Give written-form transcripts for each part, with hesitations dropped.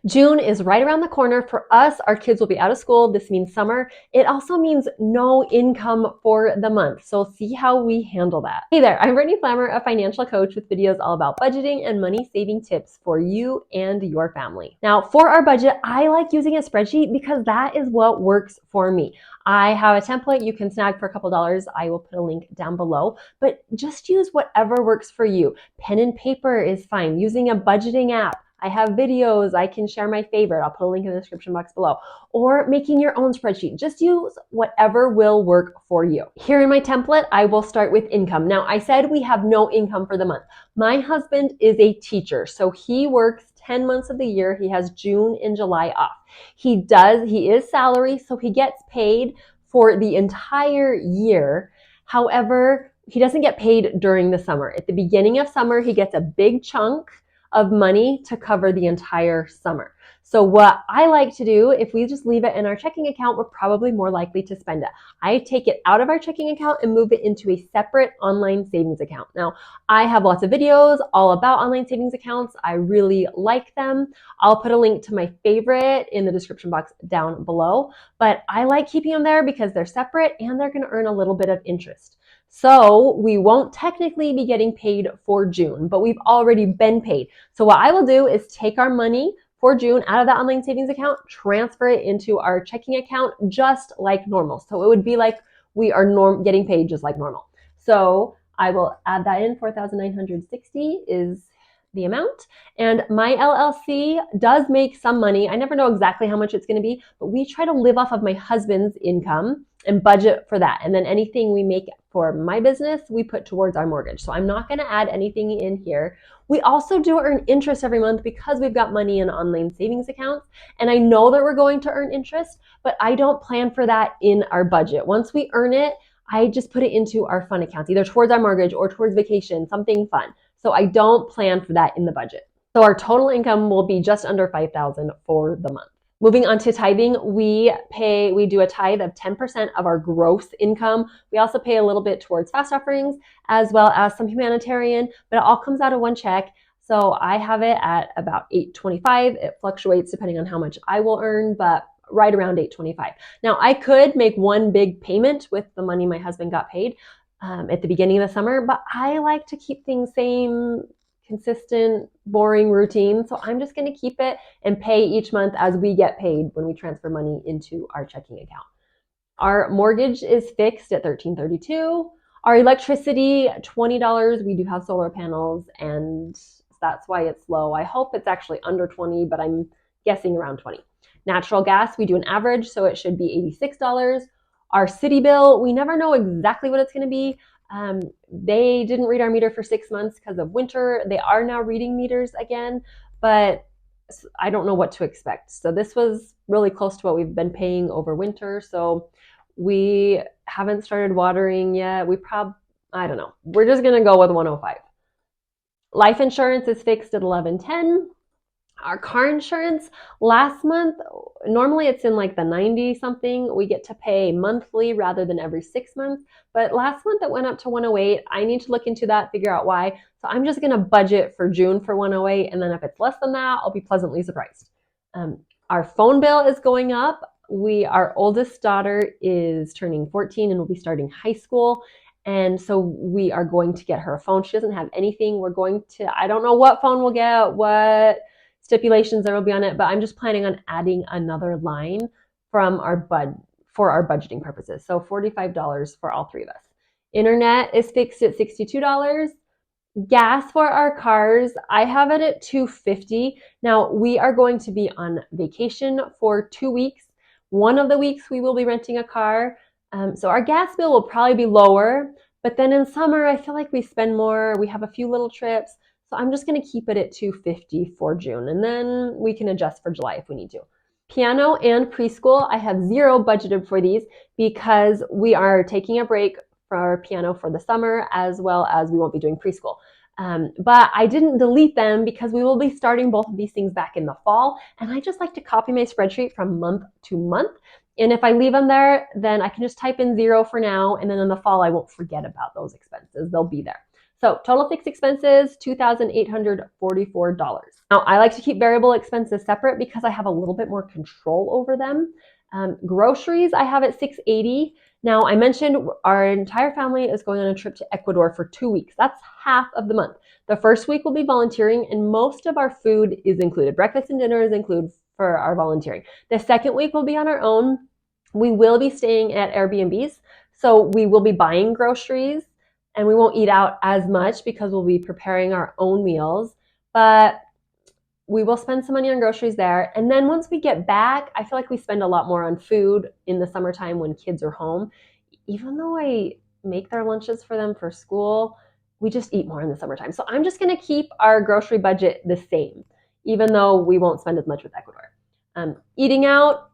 June is right around the corner. For us, our kids will be out of school. This means summer. It also means no income for the month. So see how we handle that. Hey there, I'm Brittany Flammer, a financial coach with videos all about budgeting and money saving tips for you and your family. Now, for our budget, I like using a spreadsheet because that is what works for me. I have a template you can snag for a couple dollars. I will put a link down below, but just use whatever works for you. Pen and paper is fine. Using a budgeting app. I have videos. I can share my favorite. I'll put a link in the description box below. Or making your own spreadsheet. Just use whatever will work for you. Here in my template, I will start with income. Now, I said we have no income for the month. My husband is a teacher, so he works 10 months of the year. He has June and July off. He is salary, so he gets paid for the entire year. However, he doesn't get paid during the summer. At the beginning of summer, he gets a big chunk of money to cover the entire summer. So what I like to do, if we just leave it in our checking account, we're probably more likely to spend it. I take it out of our checking account and move it into a separate online savings account. Now, I have lots of videos all about online savings accounts. I really like them. I'll put a link to my favorite in the description box down below, but I like keeping them there because they're separate and they're going to earn a little bit of interest. So we won't technically be getting paid for June, but we've already been paid. So what I will do is take our money for June out of that online savings account, transfer it into our checking account just like normal. So it would be like we are getting paid just like normal. So I will add that in. 4,960 is the amount. And my LLC does make some money. I never know exactly how much it's going to be, but we try to live off of my husband's income and budget for that. And then anything we make for my business, we put towards our mortgage. So I'm not going to add anything in here. We also do earn interest every month because we've got money in online savings accounts. And I know that we're going to earn interest, but I don't plan for that in our budget. Once we earn it, I just put it into our fun accounts, either towards our mortgage or towards vacation, something fun. So I don't plan for that in the budget. So our total income will be just under $5,000 for the month. Moving on to tithing, we do a tithe of 10% of our gross income. We also pay a little bit towards fast offerings as well as some humanitarian, but it all comes out of one check. So I have it at about $825. It fluctuates depending on how much I will earn, but right around $825. Now I could make one big payment with the money my husband got paid at the beginning of the summer, but I like to keep things same, consistent, boring routine. So I'm just going to keep it and pay each month as we get paid when we transfer money into our checking account. Our mortgage is fixed at $1,332. Our electricity, $20. We do have solar panels and that's why it's low. I hope it's actually under 20, but I'm guessing around 20. Natural gas, we do an average, so it should be $86. Our city bill, we never know exactly what it's going to be. They didn't read our meter for 6 months because of winter. They are now reading meters again, but I don't know what to expect. So this was really close to what we've been paying over winter. So we haven't started watering yet. I don't know. We're just going to go with 105. Life insurance is fixed at $1110. Our car insurance last month, normally it's in like the 90 something. We get to pay monthly rather than every 6 months. But last month it went up to 108. I need to look into that, figure out why. So I'm just going to budget for June for 108. And then if it's less than that, I'll be pleasantly surprised. Our phone bill is going up. Our oldest daughter is turning 14 and will be starting high school. And so we are going to get her a phone. She doesn't have anything. I don't know what phone we'll get, what stipulations there will be on it, but I'm just planning on adding another line from for our budgeting purposes. So $45 for all three of us. Internet is fixed at $62. Gas for our cars, I have it at $2.50. Now we are going to be on vacation for 2 weeks. One of the weeks we will be renting a car. So our gas bill will probably be lower, but then in summer, I feel like we spend more. We have a few little trips. So I'm just going to keep it at $2.50 for June, and then we can adjust for July if we need to. Piano and preschool, I have zero budgeted for these because we are taking a break for piano for the summer as well as we won't be doing preschool. But I didn't delete them because we will be starting both of these things back in the fall, and I just like to copy my spreadsheet from month to month. And if I leave them there, then I can just type in zero for now, and then in the fall I won't forget about those expenses. They'll be there. So total fixed expenses, $2,844. Now, I like to keep variable expenses separate because I have a little bit more control over them. Groceries, I have at $680. Now, I mentioned our entire family is going on a trip to Ecuador for 2 weeks. That's half of the month. The first week will be volunteering, and most of our food is included. Breakfast and dinner is included for our volunteering. The second week will be on our own. We will be staying at Airbnbs, so we will be buying groceries, and we won't eat out as much because we'll be preparing our own meals. But we will spend some money on groceries there. And then once we get back, I feel like we spend a lot more on food in the summertime when kids are home. Even though I make their lunches for them for school, we just eat more in the summertime. So I'm just going to keep our grocery budget the same, even though we won't spend as much with Ecuador. Eating out,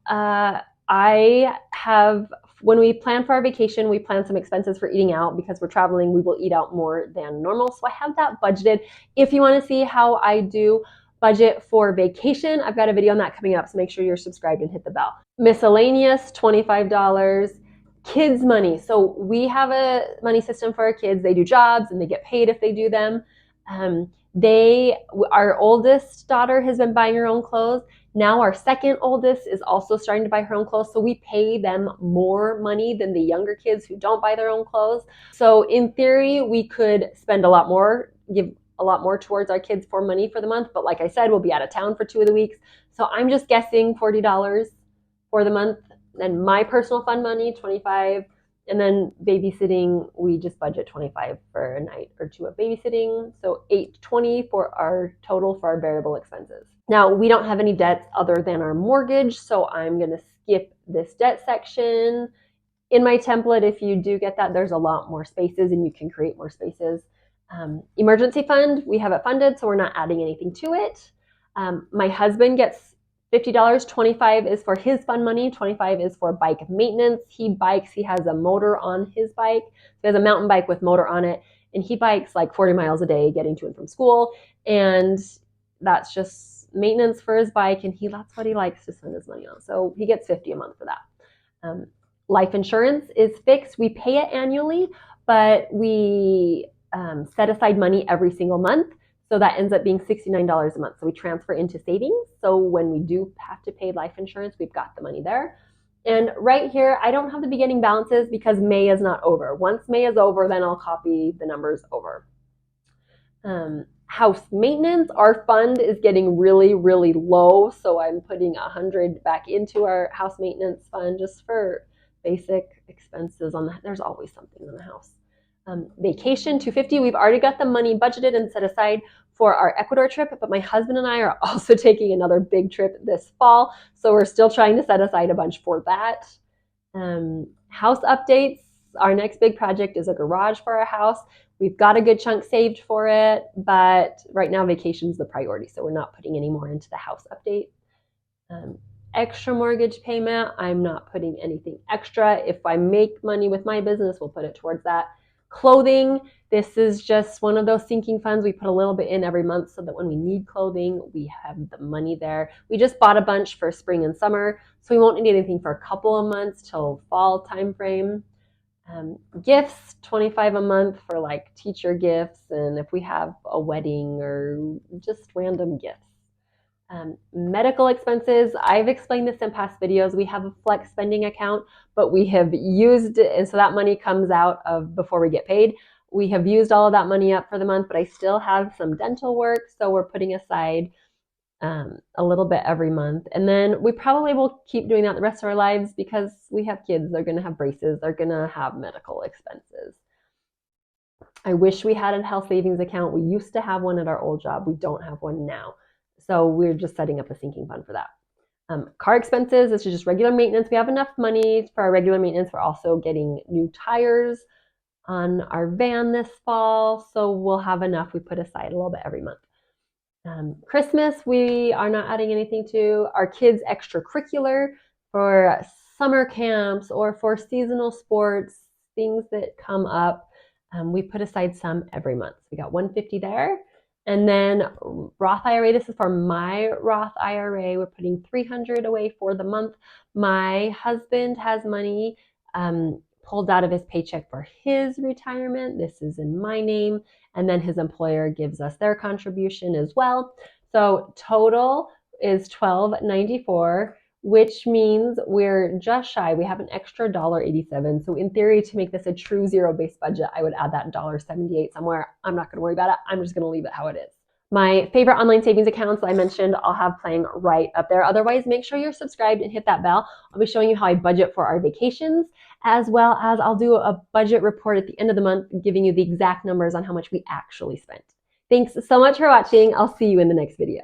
I have, when we plan for our vacation, we plan some expenses for eating out because we're traveling. We will eat out more than normal. So I have that budgeted. If you want to see how I do budget for vacation, I've got a video on that coming up, so make sure you're subscribed and hit the bell. Miscellaneous, $25. Kids money. So we have a money system for our kids. They do jobs and they get paid if they do them. Our oldest daughter has been buying her own clothes. Now our second oldest is also starting to buy her own clothes. So we pay them more money than the younger kids who don't buy their own clothes. So in theory, we could spend a lot more, give a lot more towards our kids for money for the month. But like I said, we'll be out of town for 2 of the weeks. So I'm just guessing $40 for the month. And my personal fund money, $25. And then babysitting, we just budget $25 for a night or 2 of babysitting. So $820 for our total for our variable expenses. Now, we don't have any debts other than our mortgage, so I'm going to skip this debt section. In my template, if you do get that, there's a lot more spaces and you can create more spaces. Emergency fund, we have it funded, so we're not adding anything to it. My husband gets $50, $25 is for his fund money, $25 is for bike maintenance. He bikes, he has a motor on his bike. He has a mountain bike with motor on it, and he bikes like 40 miles a day getting to and from school, and that's just maintenance for his bike, and that's what he likes to spend his money on. So he gets $50 a month for that. Life insurance is fixed. We pay it annually, but we set aside money every single month. So that ends up being $69 a month. So we transfer into savings. So when we do have to pay life insurance, we've got the money there. And right here, I don't have the beginning balances because May is not over. Once May is over, then I'll copy the numbers over. House maintenance, our fund is getting really, really low. So I'm putting $100 back into our house maintenance fund just for basic expenses on that. There's always something in the house. Vacation, $250. We've already got the money budgeted and set aside for our Ecuador trip, but my husband and I are also taking another big trip this fall. So we're still trying to set aside a bunch for that. House updates. Our next big project is a garage for our house. We've got a good chunk saved for it, but right now vacation's the priority, so we're not putting any more into the house update. Extra mortgage payment, I'm not putting anything extra. If I make money with my business, we'll put it towards that. Clothing, this is just one of those sinking funds. We put a little bit in every month so that when we need clothing, we have the money there. We just bought a bunch for spring and summer, so we won't need anything for a couple of months till fall time frame. Gifts, $25 a month for like teacher gifts, and if we have a wedding or just random gifts. Medical expenses, I've explained this in past videos. We have a flex spending account, but we have used it, and so that money comes out of before we get paid. We have used all of that money up for the month, but I still have some dental work, so we're putting aside a little bit every month. And then we probably will keep doing that the rest of our lives because we have kids. They're going to have braces. They're going to have medical expenses. I wish we had a health savings account. We used to have one at our old job. We don't have one now. So we're just setting up a sinking fund for that. Car expenses, this is just regular maintenance. We have enough money for our regular maintenance. We're also getting new tires on our van this fall. So we'll have enough. We put aside a little bit every month. Christmas, we are not adding anything to. Our kids' extracurricular for summer camps or for seasonal sports, things that come up, we put aside some every month. We got $150 there. And then Roth IRA, this is for my Roth IRA. We're putting $300 away for the month. My husband has money pulled out of his paycheck for his retirement. This is in my name. And then his employer gives us their contribution as well. So total is $12.94, which means we're just shy. We have an extra $1.87. So in theory, to make this a true zero-based budget, I would add that $1.78 somewhere. I'm not going to worry about it. I'm just going to leave it how it is. My favorite online savings accounts that I mentioned, I'll have playing right up there. Otherwise, make sure you're subscribed and hit that bell. I'll be showing you how I budget for our vacations, as well as I'll do a budget report at the end of the month, giving you the exact numbers on how much we actually spent. Thanks so much for watching. I'll see you in the next video.